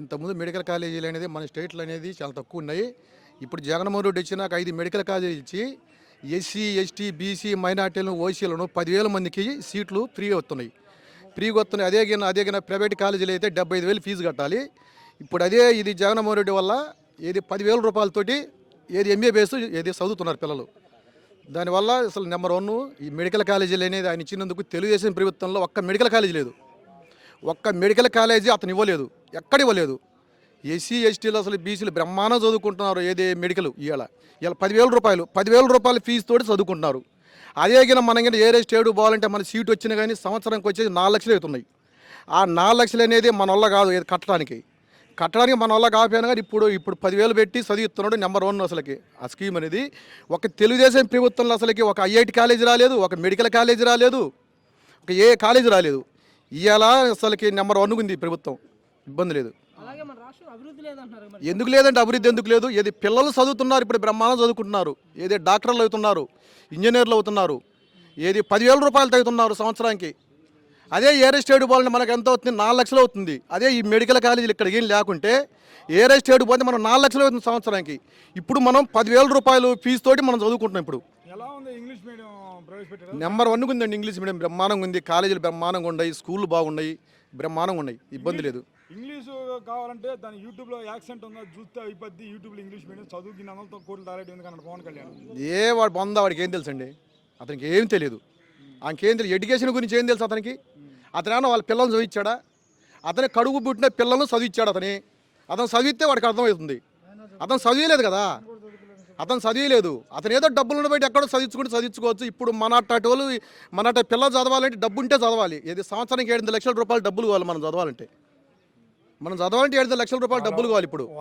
ఇంతకుముందు మెడికల్ కాలేజీలు అనేది మన స్టేట్లో అనేది చాలా తక్కువ ఉన్నాయి. ఇప్పుడు జగన్మోహన్ రెడ్డి వచ్చినాక 5 మెడికల్ కాలేజీలు ఇచ్చి ఎస్సీ, ఎస్టీ, బీసీ, మైనార్టీలను, ఓసీలను 10,000 మందికి సీట్లు ఫ్రీగా వస్తున్నాయి. అదే ప్రైవేట్ కాలేజీలు అయితే 75,000 ఫీజు కట్టాలి. ఇప్పుడు ఇది జగన్మోహన్ రెడ్డి వల్ల 10,000 రూపాయలతోటి ఎంబీబీఎస్ చదువుతున్నారు పిల్లలు. దానివల్ల అసలు నెంబర్ 1 ఈ మెడికల్ కాలేజీలు అనేది ఆయన ఇచ్చినందుకు తెలుగుదేశం ప్రభుత్వంలో ఒక్క మెడికల్ కాలేజీ లేదు. ఒక్క మెడికల్ కాలేజీ అతను ఇవ్వలేదు, ఎక్కడ ఇవ్వలేదు. ఎస్సీ, ఎస్టీలు అసలు బీసీలు బ్రహ్మాండం చదువుకుంటున్నారు. మెడికల్ ఇవాళ 10,000 రూపాయల ఫీజు తోటి చదువుకుంటున్నారు. మనం ఏరే స్టేట్ పోవాలంటే మన సీటు వచ్చినా కానీ సంవత్సరానికి వచ్చేసి 4 లక్షలు అవుతున్నాయి. ఆ 4 లక్షలు అనేది మన వల్ల కాదు కట్టడానికి మన వల్ల కాకపోయినా కానీ ఇప్పుడు 10,000 పెట్టి చదివిస్తున్నాడు. నెంబర్ 1 అసలుకి ఆ స్కీమ్ అనేది ఒక తెలుగుదేశం ప్రభుత్వంలో అసలుకి ఒక ఐఐటి కాలేజీ రాలేదు, ఒక మెడికల్ కాలేజీ రాలేదు, ఒక ఏ కాలేజీ రాలేదు. ఇవాళ అసలుకి నెంబర్ 1 ఉంది ప్రభుత్వం, ఇబ్బంది లేదు. ఎందుకు లేదంటే అభివృద్ధి ఎందుకు లేదు? పిల్లలు చదువుతున్నారు, ఇప్పుడు బ్రహ్మాండం చదువుకుంటున్నారు. డాక్టర్లు అవుతున్నారు, ఇంజనీర్లు అవుతున్నారు. 10,000 రూపాయలు తగ్గుతున్నారు సంవత్సరానికి. ఏరే స్టేట్ పోవాలంటే మనకు ఎంత అవుతుంది? 4 లక్షలు అవుతుంది. ఈ మెడికల్ కాలేజీలు ఇక్కడ ఏం లేకుంటే ఏరే స్టేట్ పోతే మనం 4 లక్షలు అవుతుంది సంవత్సరానికి. ఇప్పుడు మనం 10,000 రూపాయలు ఫీజు తోటి మనం చదువుకుంటున్నాం. ఇప్పుడు నెంబర్ 1 ఉందండి ఇంగ్లీష్ మీడియం, బ్రహ్మాండంగా ఉంది. కాలేజీలు బ్రహ్మాండంగా ఉన్నాయి, స్కూళ్ళు బాగున్నాయి, బ్రహ్మాండంగా ఉన్నాయి, ఇబ్బంది లేదు. ఇంగ్లీషు కావాలంటే దాని యూట్యూబ్లో యాక్సెంట్ ఉందో చూస్తే అయిపోద్ది. యూట్యూబ్లో ఇంగ్లీష్ మీడియం చదువుకి 400 కోట్లు తారేటి ఎందుకన్నా పవన్ కళ్యాణ్ వాడు పొందా, వాడికి ఏం తెలుసు అండి? అతనికి ఏం తెలియదు. ఆయనకేం తెలియదు, ఎడ్యుకేషన్ గురించి ఏం తెలుసు అతనికి? అతనేమన్నా వాళ్ళ పిల్లల్ని చదివించాడా? అతని కడుగు పుట్టిన పిల్లలను చదివించాడు. అతను చదివితే వాడికి అర్థమవుతుంది. అతను చదివలేదు కదా, అతను ఏదో డబ్బులను బయట ఎక్కడో చదివించుకోవచ్చు. ఇప్పుడు మన పిల్లలు చదవాలంటే డబ్బు ఉంటే చదవాలి. సంవత్సరానికి 7 లక్షల రూపాయలు డబ్బులు కావాలి మనం చదవాలంటే. 7 లక్షల రూపాయలు డబ్బులు కావాలి ఇప్పుడు.